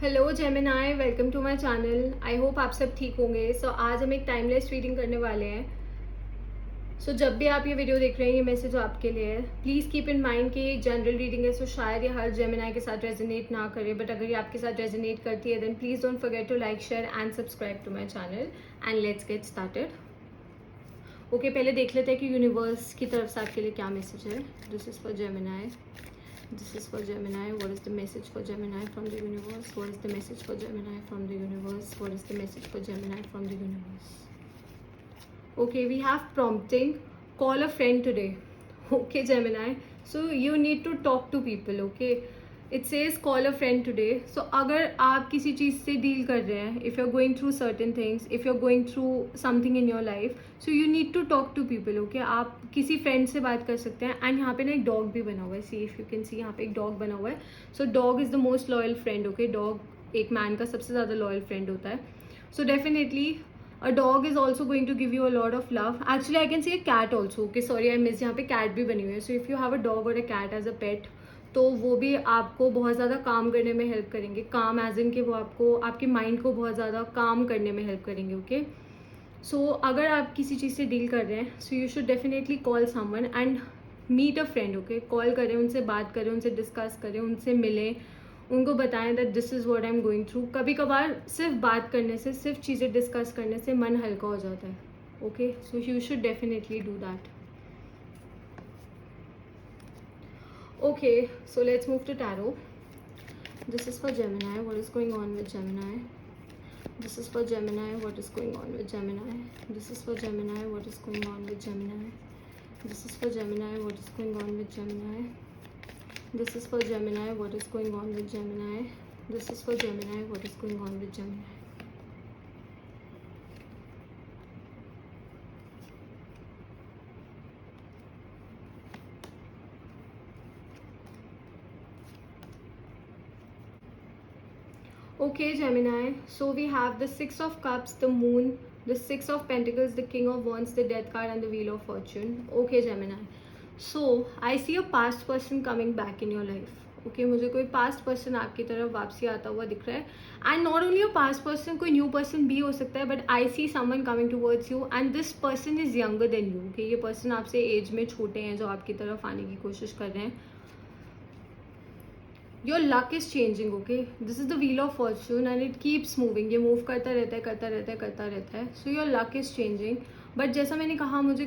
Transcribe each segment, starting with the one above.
Hello Gemini, welcome to my channel. I hope आप सब ठीक होंगे। आज हम एक टाइमलेस रीडिंग करने वाले हैं। जब भी आप ये वीडियो देख रहे हैं, ये मैसेज आपके लिए है। प्लीज़ कीप इन माइंड कि ये जनरल रीडिंग है, शायद ये हर जेमिनाई के साथ रेजोनेट ना करे, बट अगर ये आपके साथ रेजोनेट करती है then please don't forget to like, share and subscribe to my channel. And let's get started. Okay, पहले देख लेते हैं कि यूनिवर्स की तरफ से आपके लिए क्या मैसेज है। This is for Gemini. This is for Gemini. What is the message for Gemini from the universe? What is the message for Gemini from the universe? What is the message for Gemini from the universe? Okay, we have prompting. Call a friend today. Okay, Gemini. So you need to talk to people. Okay. It says call a friend today. So अगर आप किसी चीज़ से deal कर रहे हैं, if you're going through certain things, if you're going through something in your life, so you need to talk to people. Okay, आप किसी friend से बात कर सकते हैं. एंड यहाँ पे ना एक डॉग भी बना हुआ है. See if you can see, यहाँ पे एक डॉग बना हुआ है. So dog is the most loyal friend. Okay, dog एक मैन का सबसे ज़्यादा लॉयल फ्रेंड होता है. So definitely a dog is also going to give you a lot of love. Actually I can say a cat also. Okay, sorry I missed, यहाँ पे cat भी बनी हुई है. So if you have a dog or a cat as a pet, तो वो भी आपको बहुत ज़्यादा काम करने में हेल्प करेंगे. काम एज इन कि वो आपको आपके माइंड को बहुत ज़्यादा काम करने में हेल्प करेंगे. ओके, सो अगर आप किसी चीज़ से डील कर रहे हैं, so you should definitely call someone and meet a friend. Okay, call करें, उनसे बात करें, उनसे डिस्कस करें, उनसे मिलें, उनको बताएं that this is what I am going through. कभी कभार सिर्फ बात करने से, सिर्फ चीज़ें डिस्कस करने से मन हल्का हो जाता है. Okay, so you should definitely do that. Okay, so let's move to tarot. This is for Gemini. What is going on with Gemini? This is for Gemini. What is going on with Gemini? This is for Gemini. What is going on with Gemini? This is for Gemini. What is going on with Gemini? This is for Gemini. What is going on with Gemini? This is for Gemini. What is going on with Gemini? Okay, Gemini. So we have the Six of Cups, the Moon, the Six of Pentacles, the King of Wands, the Death card, and the Wheel of Fortune. Okay, Gemini. So I see a past person coming back in your life. Okay, मुझे कोई past person आपकी तरफ वापसी आता हुआ दिख रहा है. And not only a past person, कोई new person भी हो सकता है. But I see someone coming towards you, and this person is younger than you. Okay, ये person आपसे age में छोटे हैं, जो आपकी तरफ आने की कोशिश कर रहे हैं. Your luck is changing. Okay, this is the wheel of Fortune and it keeps moving. ये मूव करता रहता है, करता रहता है, करता रहता है. So your luck is changing. But जैसा मैंने कहा, मुझे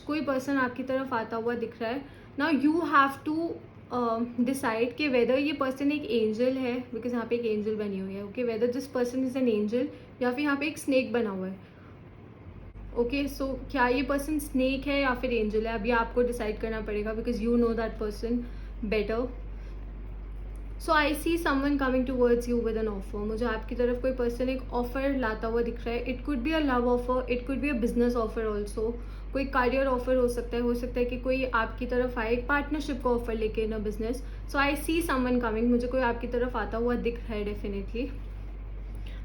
कोई पर्सन आपकी तरफ आता हुआ दिख रहा है. Now you have to decide कि वेदर ये पर्सन एक एंजल है, बिकॉज यहाँ पे एक एंजल बनी हुई है. Okay, whether this person is an angel या फिर यहाँ पे एक स्नेक बना हुआ है. ओके, सो क्या ये पर्सन स्नेक है या फिर एंजल है, अभी आपको डिसाइड करना पड़ेगा, because you know that person better. So I see someone coming towards you with an offer. मुझे आपकी तरफ कोई पर्सन एक ऑफर लाता हुआ दिख रहा है. It could be a love offer, it could be a business offer also. कोई करियर ऑफर हो सकता है कि कोई आपकी तरफ आए एक पार्टनरशिप का ऑफर लेके in a business. So I see someone coming. मुझे कोई आपकी तरफ आता हुआ दिख रहा है डेफिनेटली.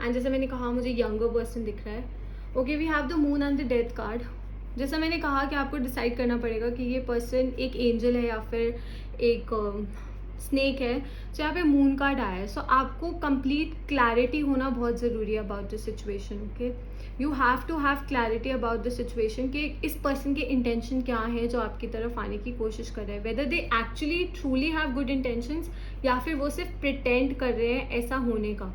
एंड जैसे मैंने कहा, मुझे यंगर पर्सन दिख रहा है. Okay, we have the moon and the death card. जैसा मैंने कहा कि आपको डिसाइड करना पड़ेगा कि ये पर्सन एक एंजल है या फिर एक स्नेक है. तो यहाँ पे मून कार्ड आया है. सो आपको कंप्लीट क्लैरिटी होना बहुत ज़रूरी है about the situation. Okay, you have to have clarity about the situation कि इस पर्सन के इंटेंशन क्या है जो आपकी तरफ आने की कोशिश कर रहे हैं. Whether they actually truly have good intentions या फिर वो सिर्फ प्रिटेंड कर रहे हैं ऐसा होने का.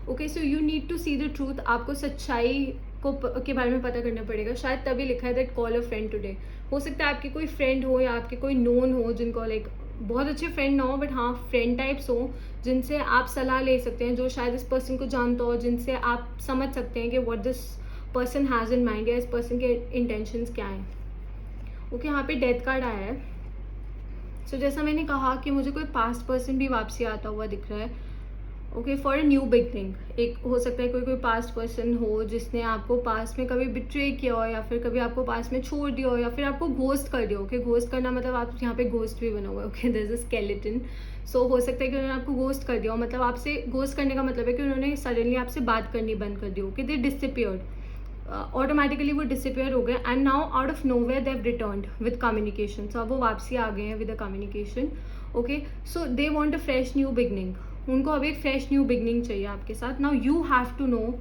Okay, so you need to see the truth. आपको सच्चाई के बारे में पता करना पड़ेगा. शायद तभी लिखा है that call a friend today. हो सकता है आपके कोई फ्रेंड हो या आपके कोई नोन हो जिनको लाइक बहुत अच्छे फ्रेंड ना हो, बट हाँ फ्रेंड टाइप्स हो जिनसे आप सलाह ले सकते हैं, जो शायद इस पर्सन को जानता हो, जिनसे आप समझ सकते हैं कि what this person has in mind या इस पर्सन के इंटेंशंस क्या हैं. ओके, यहाँ पे डेथ कार्ड आया है. सो जैसा मैंने कहा कि मुझे कोई पास्ट पर्सन भी वापसी आता हुआ दिख रहा है. Okay, for a new beginning. एक हो सकता है कोई पास्ट पर्सन हो जिसने आपको पास्ट में कभी बिट्रे किया हो या फिर कभी आपको पास्ट में छोड़ दिया हो या फिर आपको घोस्ट कर दिया. ओके, घोस्ट करना मतलब आप यहाँ पे घोस्ट भी बना हुआ है. Okay, there is a skeleton. So हो सकता है कि उन्होंने आपको घोस्ट कर दिया हो. मतलब आपसे घोस्ट करने का मतलब है कि उन्होंने सडनली आपसे बात करनी बंद कर दी. Okay, they disappeared. ऑटोमेटिकली वो डिसअपियर हो गए and now out of nowhere they have returned with communication. So अब वो वापसी आ गए हैं with a communication. Okay, so they want a fresh new beginning. उनको अब एक फ्रेश न्यू बिगनिंग चाहिए आपके साथ. Now you have to know,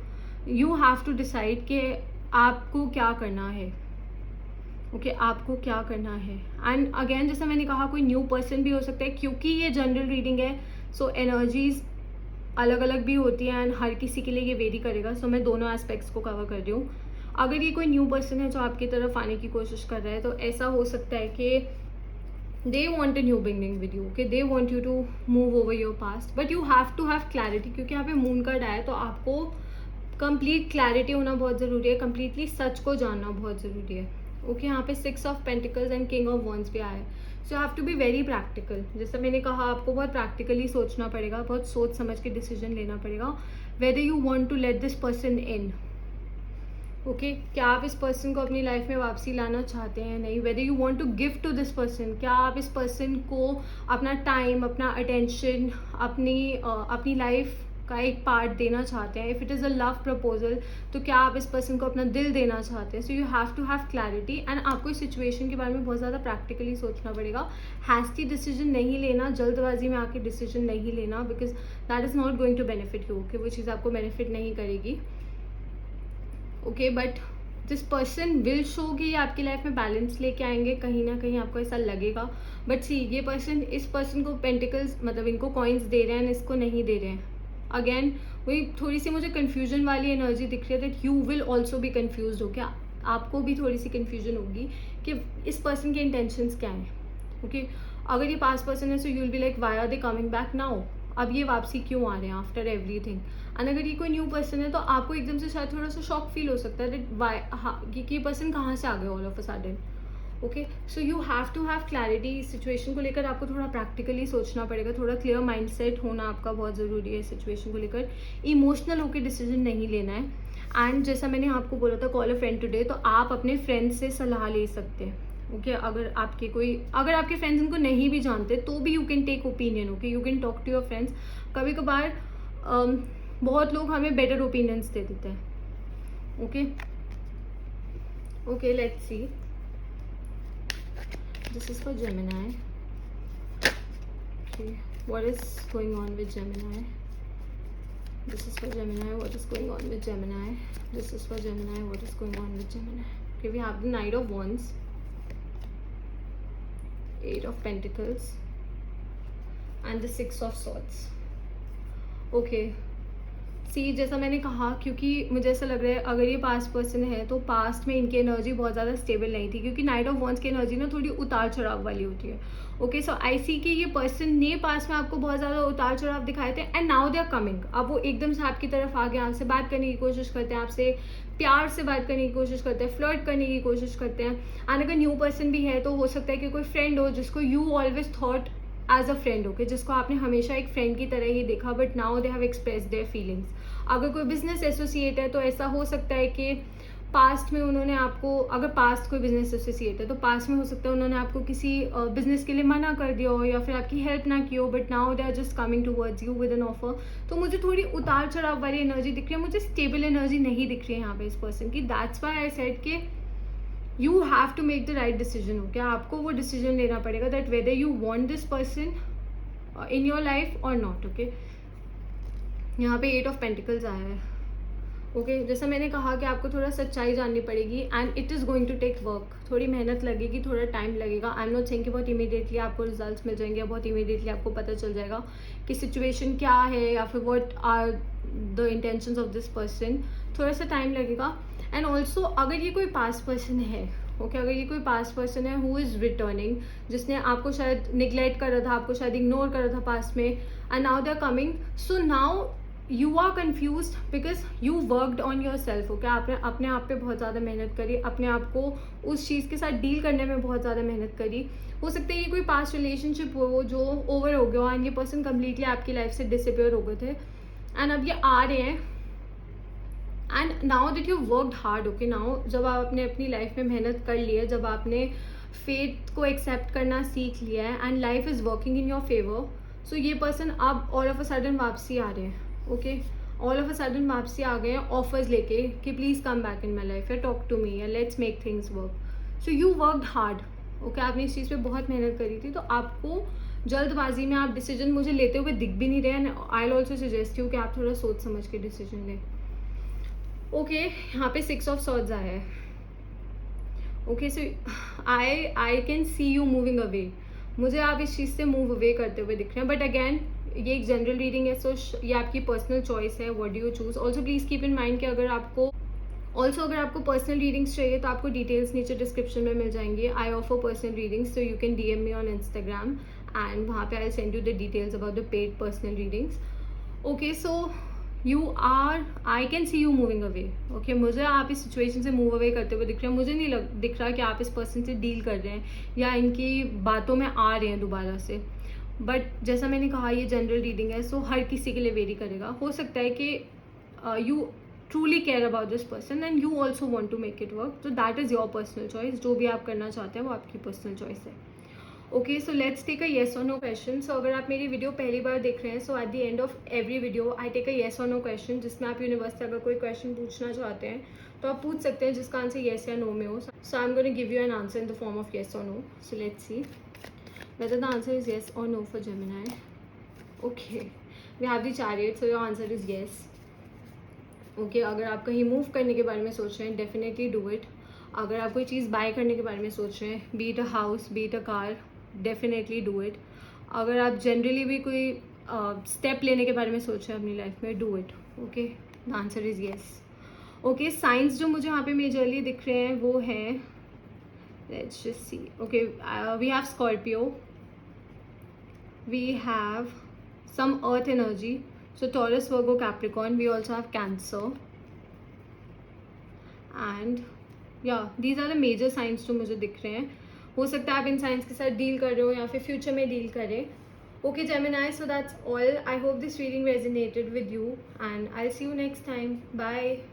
you have to decide कि आपको क्या करना है. ओके आपको क्या करना है. एंड अगेन जैसा मैंने कहा, कोई न्यू पर्सन भी हो सकता है, क्योंकि ये जनरल रीडिंग है. सो एनर्जीज अलग अलग भी होती हैं एंड हर किसी के लिए ये वेरी करेगा. सो मैं दोनों एस्पेक्ट्स को कवर कर रही हूँ. अगर ये कोई न्यू पर्सन है जो आपकी तरफ आने की कोशिश कर रहा है, तो ऐसा हो सकता है कि they want a new beginning with you. Okay, they want you to move over your past, but you have to have clarity. क्योंकि यहाँ पे मून कार्ड आया है, तो आपको कंप्लीट क्लैरिटी होना बहुत ज़रूरी है, कंप्लीटली सच को जानना बहुत ज़रूरी है. ओके यहाँ पे 6 of pentacles and king of wands भी आया है. So you have to be very practical. जैसा मैंने कहा, आपको बहुत प्रैक्टिकली सोचना पड़ेगा, बहुत सोच समझ के डिसीजन लेना पड़ेगा. Whether you want to let this person in. Okay क्या आप इस पर्सन को अपनी लाइफ में वापसी लाना चाहते हैं? नहीं. Whether you want to give to this person, क्या आप इस पर्सन को अपना टाइम, अपना अटेंशन, अपनी लाइफ का एक पार्ट देना चाहते हैं? If it is a love proposal, तो क्या आप इस पर्सन को अपना दिल देना चाहते हैं? So you have to have clarity. And आपको इस सिचुएशन के बारे में बहुत ज़्यादा प्रैक्टिकली सोचना पड़ेगा. हैस्टी डिसीजन नहीं लेना, जल्दबाजी में आके डिसीजन नहीं लेना, because that is not going to benefit you. Okay वो चीज़ आपको बेनिफिट नहीं करेगी. Okay but this person will show कि ये आपकी लाइफ में बैलेंस लेके आएंगे. कहीं ना कहीं आपको ऐसा लगेगा. बट सी ये पर्सन, इस पर्सन को पेंटिकल्स मतलब इनको कॉइन्स दे रहे हैं, इसको नहीं दे रहे हैं. अगेन वही थोड़ी सी मुझे कन्फ्यूजन वाली एनर्जी दिख रही है, that you will also be confuse. हो क्या आपको भी थोड़ी सी कन्फ्यूजन होगी कि इस पर्सन के इंटेंशंस क्या हैं. ओके अगर ये पास्ट पर्सन है, so you will be like why are they coming back now. अब ये वापसी क्यों आ रहे हैं आफ्टर एवरीथिंग. एंड अगर ये कोई न्यू पर्सन है, तो आपको एकदम से शायद थोड़ा सा शॉक फील हो सकता है दैट वाई कि ये पर्सन कहाँ से आ गया all of a sudden. Okay so you have to have clarity. इस सिचुएशन को लेकर आपको थोड़ा प्रैक्टिकली सोचना पड़ेगा, थोड़ा क्लियर माइंडसेट होना आपका बहुत ज़रूरी है इस सिचुएशन को लेकर. इमोशनल होकर डिसीजन नहीं लेना है. एंड जैसा मैंने आपको बोला था, कॉल अ फ्रेंड टुडे, तो आप अपने फ्रेंड से सलाह ले सकते हैं. ओके अगर आपके फ्रेंड्स इनको नहीं भी जानते, तो भी you can take opinion. Okay you can talk to your friends. कभी कभार बहुत लोग हमें बेटर ओपिनियंस दे देते हैं. Okay let's see. This is for Gemini. Okay what is going on with Gemini. This is for Gemini. What is going on with Gemini? This is for Gemini. What is going on with Gemini? Okay, we have the Knight of Wands, 8 of Pentacles, and the 6 of Swords. Okay. सी जैसा मैंने कहा, क्योंकि मुझे ऐसा लग रहा है अगर ये पास्ट पर्सन है, तो पास्ट में इनकी एनर्जी बहुत ज़्यादा स्टेबल नहीं थी, क्योंकि नाइट ऑफ वॉन्ड्स की एनर्जी ना थोड़ी उतार चढ़ाव वाली होती है. ओके सो आई सी कि ये पर्सन ने पास्ट में आपको बहुत ज़्यादा उतार चढ़ाव दिखाए थे, and now they are coming. अब वो एकदम से आपकी तरफ आ गए, आपसे बात करने की कोशिश करते हैं, आपसे प्यार से बात करने की कोशिश करते हैं, फ्लर्ट करने की कोशिश करते हैं. एंड अगर न्यू पर्सन भी है, तो हो सकता है कि कोई फ्रेंड हो जिसको you always thought as a friend. Okay जिसको आपने हमेशा एक फ्रेंड की तरह ही देखा, but now they have express their feelings. अगर कोई बिजनेस एसोसिएट है, तो ऐसा हो सकता है कि पास्ट में उन्होंने आपको, अगर पास्ट कोई बिजनेस एसोसिएट है, तो पास्ट में हो सकता है उन्होंने आपको किसी बिजनेस के लिए मना कर दिया हो, या फिर आपकी हेल्प ना की हो, but now they are just coming towards you with an offer. तो मुझे थोड़ी उतार चढ़ाव वाली एनर्जी दिख रही है, मुझे स्टेबल एनर्जी नहीं दिख रही है यहाँ पे इस पर्सन की. दैट्स व्हाई आई सेड कि you have to make the right decision. हो क्या आपको वो डिसीजन लेना पड़ेगा that whether you want this person in your life और नॉट. ओके यहाँ पे 8 ऑफ पेंटिकल्स आया है. ओके जैसा मैंने कहा कि आपको थोड़ा सच्चाई जाननी पड़ेगी, and it is going to take work. थोड़ी मेहनत लगेगी, थोड़ा टाइम लगेगा. आई एम नॉट सेइंग कि बहुत इमीडिएटली आपको रिजल्ट्स मिल जाएंगे, बहुत इमीडिएटली आपको पता चल जाएगा कि सिचुएशन क्या है, या फिर what are the intentions of this person. थोड़ा सा टाइम लगेगा. एंड ऑल्सो अगर ये कोई पास्ट पर्सन है, ओके अगर ये कोई पास्ट पर्सन है हु इज़ रिटर्निंग, जिसने आपको शायद निगलेक्ट कर रहा था, आपको शायद इग्नोर कर रहा था पास्ट में, and now they are coming. So now you are confuse because you worked on your self. Okay आपने अपने आप पे बहुत ज़्यादा मेहनत करी, अपने आप को उस चीज़ के साथ डील करने में बहुत ज़्यादा मेहनत करी. हो सकता है ये कोई पास्ट रिलेशनशिप हो जो ओवर हो गया, एंड ये पर्सन कम्प्लीटली आपकी लाइफ से डिसअपियर हो गए थे, एंड अब ये आ रहे हैं. And now that you worked hard. Okay now जब आपने अपनी लाइफ में मेहनत कर ली है, जब आपने फेथ को एक्सेप्ट करना सीख लिया है, and life is working in your favour, so ये पर्सन अब ऑल ऑफ अ सडन वापसी आ रहे हैं. Okay all of a sudden वापसी आ गए हैं ऑफर्स लेके कि please come back in my life, या टॉक टू मी, या let's make things work. So you worked hard. Okay आपने इस चीज़ पे बहुत मेहनत करी थी, तो आपको जल्दबाजी में आप डिसीजन मुझे लेते हुए दिख भी नहीं रहे and I will also suggest you कि आप थोड़ा सोच समझ के डिसीजन लें. ओके, यहाँ पे 6 ऑफ सॉर्ड्स आया है. Okay, so I can see you moving away. मुझे आप इस चीज़ से मूव अवे करते हुए दिख रहे हैं, बट अगैन ये एक जनरल रीडिंग है, सो ये आपकी पर्सनल चॉइस है. What do you choose. Also please keep in mind कि अगर आपको पर्सनल रीडिंग्स चाहिए तो आपको डिटेल्स नीचे डिस्क्रिप्शन में मिल जाएंगी. I offer personal readings, so you can DM me on Instagram and वहाँ पे I send you the details about the paid personal readings. Okay, so I can see you moving away. Okay, मुझे आप इस situation से move away करते हुए दिख रहे हैं. मुझे नहीं दिख रहा कि आप इस पर्सन से डील कर रहे हैं या इनकी बातों में आ रहे हैं दोबारा से. बट जैसा मैंने कहा, ये जनरल रीडिंग है, सो हर किसी के लिए वेरी करेगा. हो सकता है कि you truly care about this person and you also want to make it work, so that is your personal choice. जो भी आप करना चाहते हैं वो आपकी पर्सनल चॉइस है. Okay, so let's take a yes और नो क्वेश्चन. सो अगर आप मेरी वीडियो पहली बार देख रहे हैं, so at the end of every video I take a yes और नो क्वेश्चन, जिसमें आप यूनिवर्स से अगर कोई क्वेश्चन पूछना चाहते हैं तो आप पूछ सकते हैं जिसका आंसर येस या नो में हो. So I am going to give you an answer in the form of yes और no. So let's see whether the answer is yes or no for Gemini. Okay, we have the Chariot, so your answer is yes. Okay, अगर आप कहीं move करने के बारे में सोच रहे हैं, डेफिनेटली डू इट. अगर आप कोई चीज़ बाय करने के बारे में सोच रहे हैं, B it a house, B it a car, definitely do it. अगर आप जनरली भी कोई स्टेप लेने के बारे में सोच रहे हैं अपनी लाइफ में, do it. Okay, the answer is yes. Okay, science जो मुझे यहाँ पे मेजरली दिख रहे हैं वो हैं, let's just see. Okay, we have Scorpio, we have some earth energy, so Taurus, Virgo, Capricorn. We also have Cancer, and yeah, these are the major signs जो मुझे दिख रहे हैं. हो सकता है आप इन साइंस के साथ डील कर रहे हो या फिर फ्यूचर में डील करें. Okay, Gemini, so that's all. I hope this reading resonated with you and I'll see you next time. Bye.